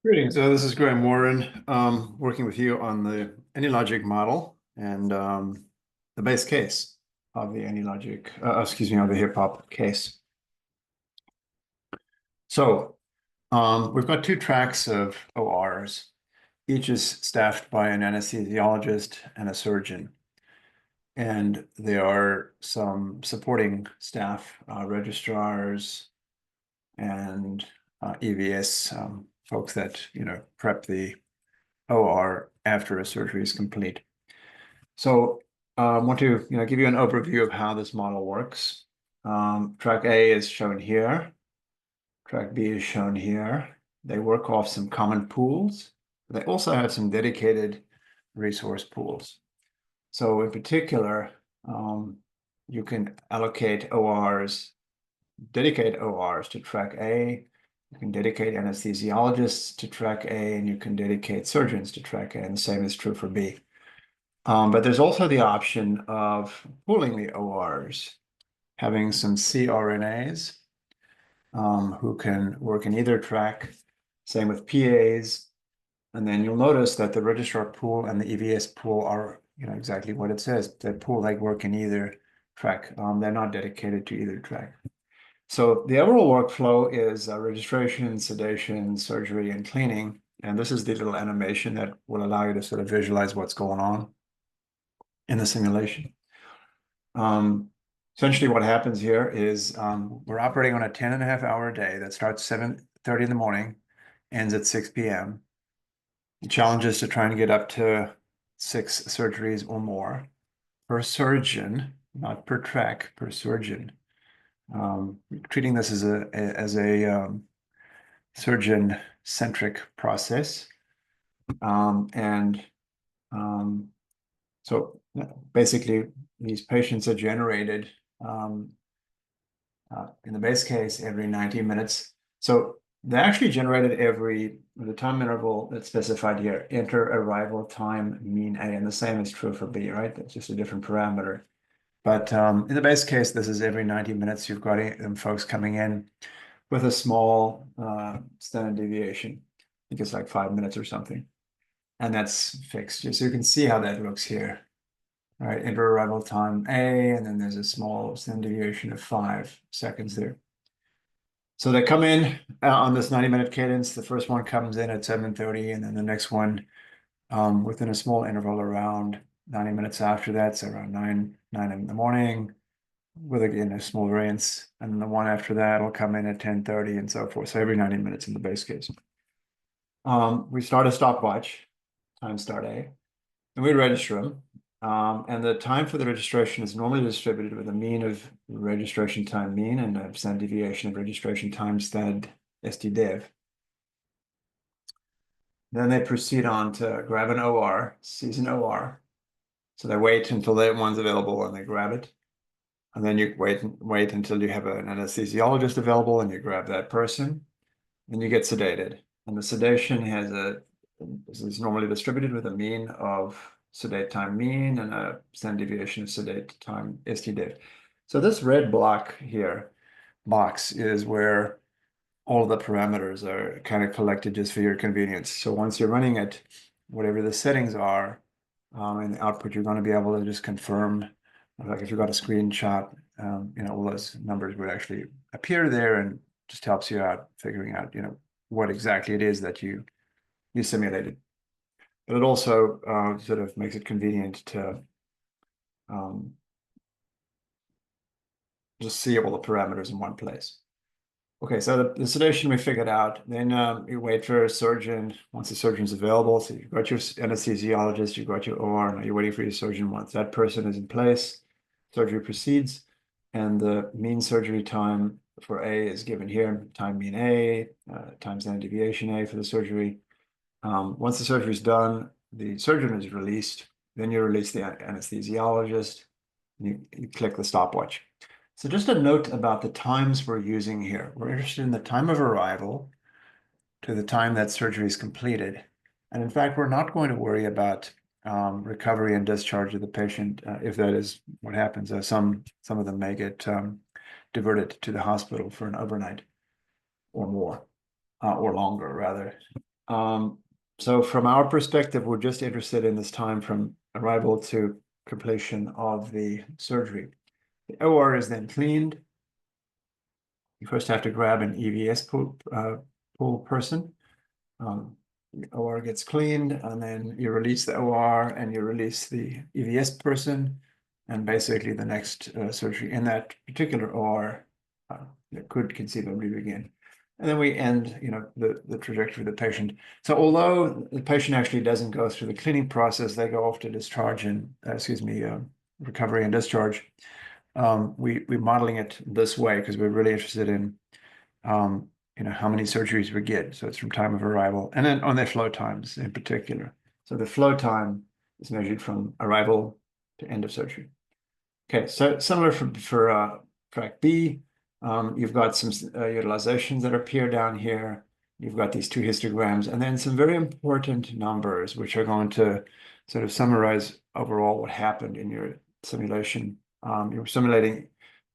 Greetings. This is Graham Warren, working with you on the AnyLogic model and the base case of the AnyLogic, of the hip hop case. So we've got two tracks of ORs. Each is staffed by an anesthesiologist and a surgeon. And there are some supporting staff, registrars and EVS folks that, prep the OR after a surgery is complete. So I want to give you an overview of how this model works. Track A is shown here. Track B is shown here. They work off some common pools. They also have some dedicated resource pools. So in particular, you can allocate ORs, dedicate ORs to track A. You can dedicate anesthesiologists to track A, and you can dedicate surgeons to track A, and the same is true for B. But there's also the option of pooling the ORs, having some cRNAs who can work in either track, same with PAs. And then you'll notice that the registrar pool and the EVS pool are exactly what it says. They pool like work in either track. They're not dedicated to either track. So the overall workflow is registration, sedation, surgery, and cleaning. And this is the little animation that will allow you to sort of visualize what's going on in the simulation. Essentially what happens here is we're operating on a 10.5-hour day that starts 7:30 in the morning, ends at 6 p.m. The challenge is to try and get up to 6 surgeries or more per surgeon, not per track, per surgeon. Treating this as a surgeon-centric process. So basically, these patients are generated in the base case every 90 minutes. So they're actually generated the time interval that's specified here, inter-arrival time mean A, and the same is true for B, right? That's just a different parameter. But in the base case, this is every 90 minutes. You've got folks coming in with a small standard deviation. I think it's like 5 minutes or something. And that's fixed. So you can see how that looks here. All right, inter-arrival time A, and then there's a small standard deviation of 5 seconds there. So they come in on this 90-minute cadence. The first one comes in at 7:30, and then the next one within a small interval around 90 minutes after that, so around 9 in the morning, with again a small variance. And then the one after that will come in at 10:30 and so forth. So every 90 minutes in the base case. We start a stopwatch, time start A, and we register them. And the time for the registration is normally distributed with a mean of registration time mean and a standard deviation of registration time standard STDev. Then they proceed on to grab an OR, seize an OR. So they wait until that one's available and they grab it. And then you wait until you have an anesthesiologist available and you grab that person. Then you get sedated. And the sedation is normally distributed with a mean of sedate time mean and a standard deviation of sedate time STDev. So this red block here, box, is where all of the parameters are kind of collected just for your convenience. So once you're running it, whatever the settings are, in the output, you're going to be able to just confirm, like if you've got a screenshot, all those numbers would actually appear there and just helps you out figuring out, what exactly it is that you simulated. But it also sort of makes it convenient to just see all the parameters in one place. Okay, so the sedation we figured out. Then you wait for a surgeon. Once the surgeon's available, so you've got your anesthesiologist, you've got your OR, now you're waiting for your surgeon. Once that person is in place, surgery proceeds, and the mean surgery time for A is given here, time mean A, time standard deviation A for the surgery. Once the surgery is done, the surgeon is released. Then you release the anesthesiologist, and you click the stopwatch. So just a note about the times we're using here. We're interested in the time of arrival to the time that surgery is completed. And in fact, we're not going to worry about recovery and discharge of the patient if that is what happens. Some of them may get diverted to the hospital for an overnight or more, or longer rather. So from our perspective, we're just interested in this time from arrival to completion of the surgery. The OR is then cleaned. You first have to grab an EVS pool person. The OR gets cleaned, and then you release the OR and you release the EVS person, and basically the next surgery in that particular OR that could conceivably begin. And then we end, the trajectory of the patient. So although the patient actually doesn't go through the cleaning process, they go off to discharge and, recovery and discharge. We're modeling it this way because we're really interested in, how many surgeries we get. So it's from time of arrival and then on their flow times in particular. So the flow time is measured from arrival to end of surgery. Okay, so similar for track B, you've got some utilizations that appear down here. You've got these two histograms and then some very important numbers, which are going to sort of summarize overall what happened in your simulation. You're simulating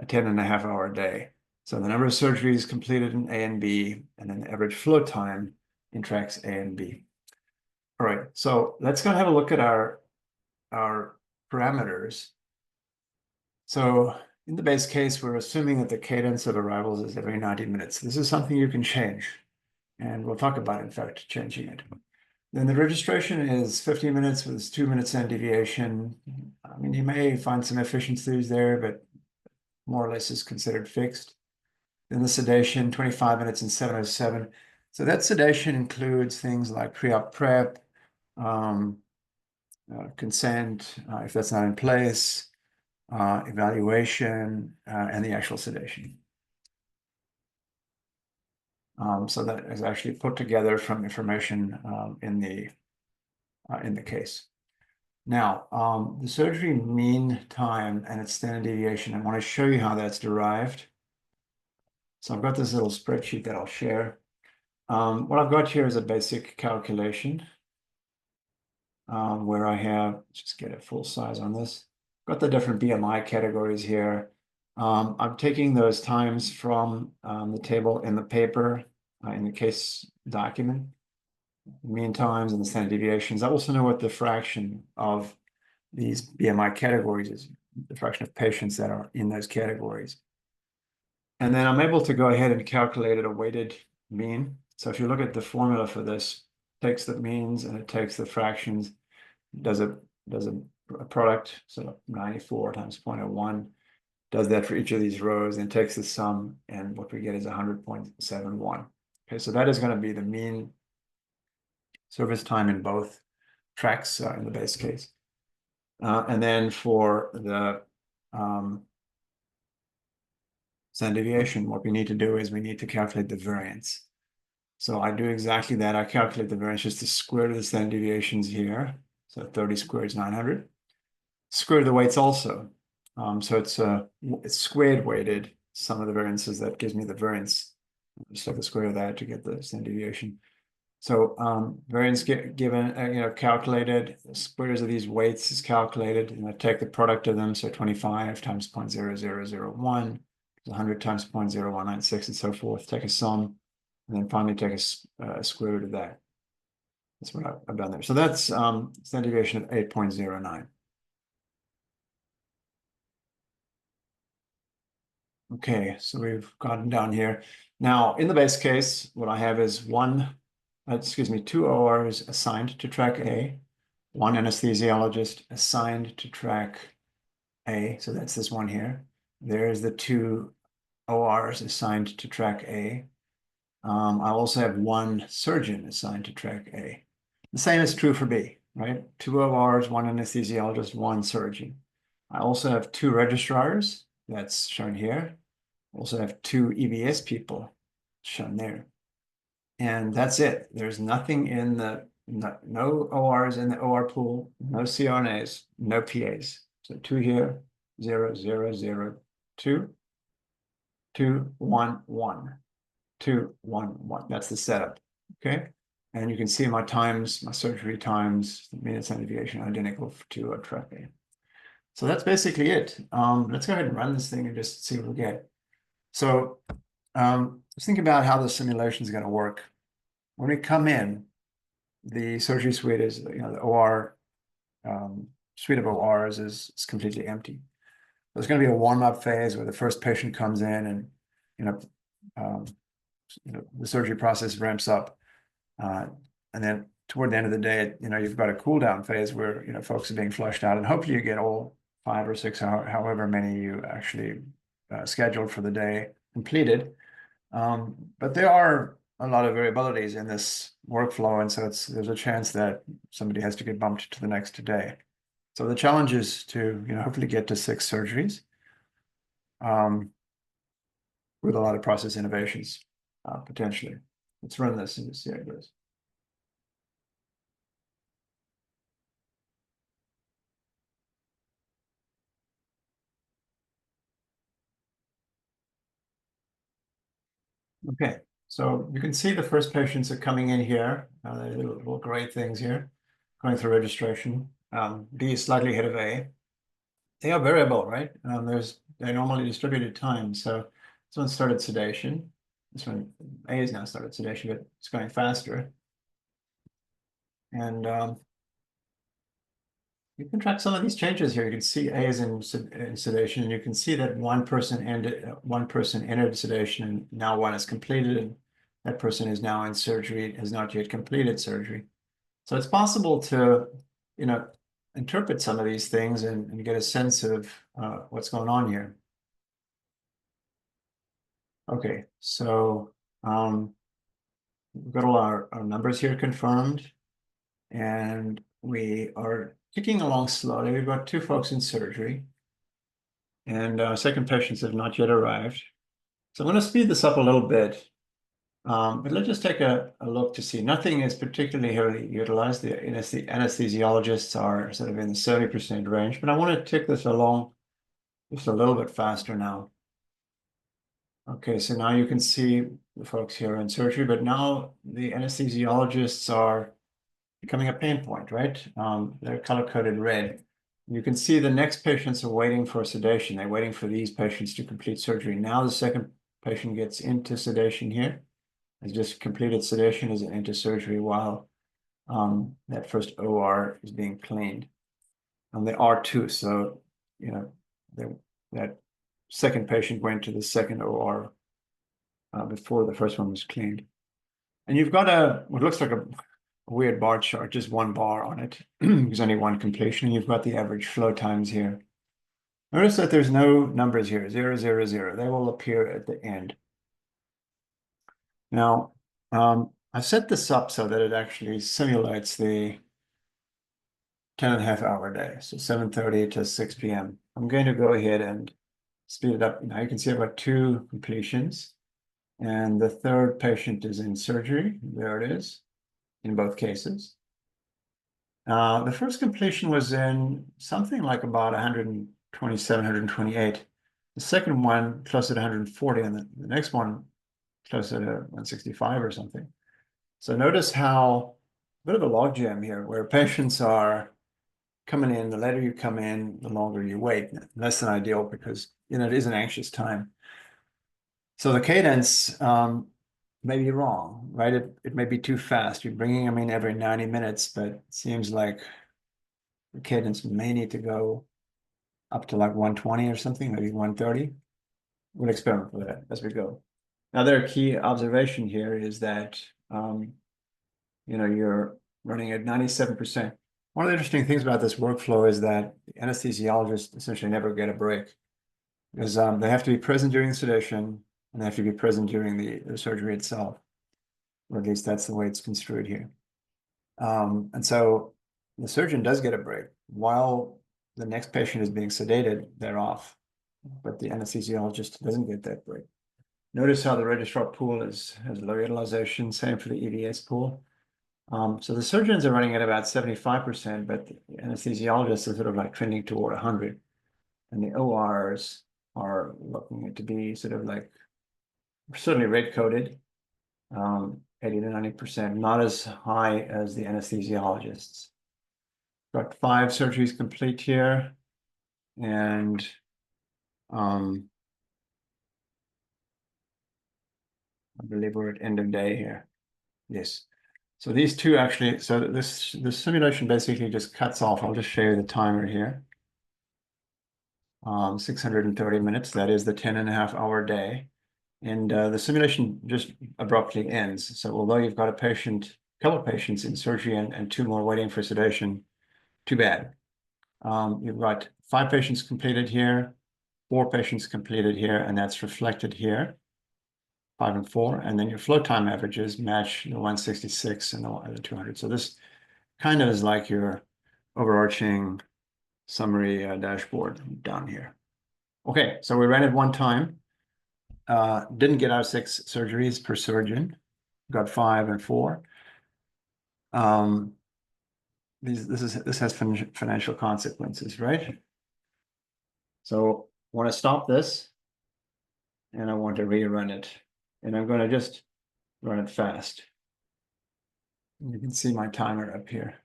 a 10.5-hour day. So the number of surgeries completed in A and B, and then the average flow time in tracks A and B. All right, so let's go and have a look at our parameters. So in the base case, we're assuming that the cadence of arrivals is every 90 minutes. This is something you can change, and we'll talk about, in fact, changing it. Then the registration is 50 minutes with 2 minutes standard deviation. I mean, you may find some efficiencies there, but more or less is considered fixed. Then the sedation, 25 minutes and 707. So that sedation includes things like pre-op prep, consent, if that's not in place, evaluation, and the actual sedation. So that is actually put together from information in the case. Now, the surgery mean time and its standard deviation, I want to show you how that's derived. So I've got this little spreadsheet that I'll share. What I've got here is a basic calculation where I have, just get it full size on this. Got the different BMI categories here. I'm taking those times from the table in the paper, in the case document, mean times and the standard deviations. I also know what the fraction of these BMI categories is, the fraction of patients that are in those categories. And then I'm able to go ahead and calculate a weighted mean. So if you look at the formula for this, it takes the means and it takes the fractions, does a product, so 94 times 0.01, does that for each of these rows, and takes the sum, and what we get is 100.71. Okay, so that is going to be the mean service time in both tracks in the base case. And then for the standard deviation, what we need to do is we need to calculate the variance. So I do exactly that. I calculate the variance, just the square root of the standard deviations here. So 30 squared is 900. Square root of the weights also. So it's squared weighted, sum of the variances, that gives me the variance. Just have the square of that to get the standard deviation. So variance given, calculated, squares of these weights is calculated, and I take the product of them, so 25 times 0.0001, 100 times 0.0196, and so forth, take a sum, and then finally take a square root of that. That's what I've done there. So that's standard deviation of 8.09. Okay, so we've gotten down here. Now, in the base case, what I have is two ORs assigned to track A, one anesthesiologist assigned to track A, so that's this one here. There's the two ORs assigned to track A. I also have one surgeon assigned to track A. The same is true for B, right? Two ORs, one anesthesiologist, one surgeon. I also have two registrars, that's shown here. Also have two EVS people shown there. And that's it. There's nothing in no ORs in the OR pool, no CRNAs, no PAs. So 2 here, 0, 0, 0, 2, 2, 1, 1, 2, 1, 1. That's the setup. Okay. And you can see my times, my surgery times, the mean standard deviation identical to track A. So that's basically it. Let's go ahead and run this thing and just see what we get. So let's think about how the simulation is going to work. When we come in, the surgery suite is, the OR suite of ORs is completely empty. There's going to be a warm-up phase where the first patient comes in and, you know, um, the surgery process ramps up. And then toward the end of the day, you've got a cool down phase where, folks are being flushed out, and hopefully you get all 5 or 6, however many you actually scheduled for the day completed. But there are a lot of variabilities in this workflow, and so there's a chance that somebody has to get bumped to the next day. So the challenge is to, hopefully get to 6 surgeries with a lot of process innovations, potentially. Let's run this and see how it goes. Okay, so you can see the first patients are coming in here. They're little gray things here, going through registration. B is slightly ahead of A. They are variable, right? They're normally distributed time. So this one started sedation. This one, A is now started sedation, but it's going faster. And you can track some of these changes here. You can see A is in sedation, and you can see that one person entered sedation, and now one is completed, and that person is now in surgery, has not yet completed surgery. So it's possible to, interpret some of these things and get a sense of what's going on here. Okay, so we've got all our numbers here confirmed, and we are ticking along slowly. We've got 2 folks in surgery, and second patients have not yet arrived. So I'm going to speed this up a little bit, but let's just take a look to see. Nothing is particularly heavily utilized. The anesthesiologists are sort of in the 70% range, but I want to tick this along just a little bit faster now. Okay, so now you can see the folks here in surgery, but now the anesthesiologists are becoming a pain point, right? They're color-coded red. You can see the next patients are waiting for sedation. They're waiting for these patients to complete surgery. Now the second patient gets into sedation here, has just completed sedation, is into surgery while that first OR is being cleaned. And they are 2, so, that second patient went to the second OR before the first one was cleaned. And you've got what looks like a weird bar chart, just one bar on it. There's only one completion, and you've got the average flow times here. Notice that there's no numbers here, 0, 0, 0. They will appear at the end. Now, I set this up so that it actually simulates the 10.5-hour day, so 7:30 to 6 p.m. I'm going to go ahead and speed it up. Now you can see I've got 2 completions, and the third patient is in surgery. There it is, in both cases. The first completion was in something like about 127, 128. The second one closer to 140, and the next one closer to 165 or something. So notice how a bit of a logjam here, where patients are coming in. The later you come in, the longer you wait. Less than ideal because it is an anxious time. So the cadence may be wrong, right? It may be too fast. You're bringing them in every 90 minutes, but it seems like the cadence may need to go up to like 120 or something, maybe 130. We'll experiment with that as we go. Another key observation here is that you're running at 97%. One of the interesting things about this workflow is that the anesthesiologists essentially never get a break, because they have to be present during the sedation, and they have to be present during the surgery itself, or at least that's the way it's construed here. And so the surgeon does get a break. While the next patient is being sedated, they're off, but the anesthesiologist doesn't get that break. Notice how the registrar pool has low utilization, same for the EVS pool. So the surgeons are running at about 75%, but the anesthesiologists are sort of like trending toward 100. And the ORs are looking to be sort of like certainly red-coded, 80 to 90%, not as high as the anesthesiologists. Got 5 surgeries complete here, and I believe we're at end of day here. Yes. So these two actually, so this simulation basically just cuts off. I'll just show you the timer here. 630 minutes. That is the 10.5 hour day. And the simulation just abruptly ends. So although you've got a couple of patients in surgery and two more waiting for sedation, too bad. You've got 5 patients completed here, 4 patients completed here, and that's reflected here, 5 and 4. And then your flow time averages match the 166 and the 200. So this kind of is like your overarching summary dashboard down here. Okay, so we ran it one time. Didn't get out 6 surgeries per surgeon, got 5 and 4. This has financial consequences, right? So I want to stop this and I want to rerun it. And I'm going to just run it fast. You can see my timer up here.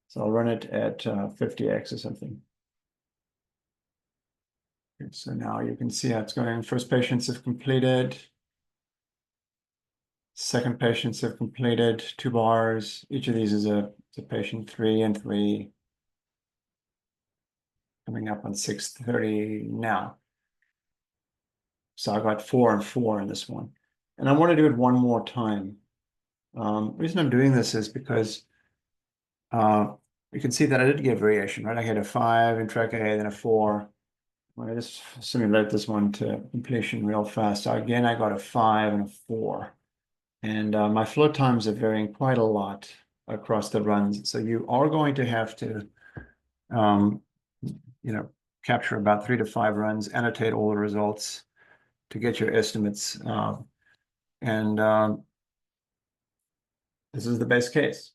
So I'll run it at 50x or something. So now you can see how it's going. First patients have completed. Second patients have completed 2 bars. Each of these is a patient 3 and 3. Coming up on 6:30 now. So I got 4 and 4 in this one. And I want to do it one more time. The reason I'm doing this is because you can see that I did get variation, right? I had a 5 in track A, then a 4. When I just simulate this one to completion real fast. So again, I got a 5 and a 4. And my flow times are varying quite a lot across the runs. So you are going to have to, capture about 3 to 5 runs, annotate all the results to get your estimates. And this is the base case.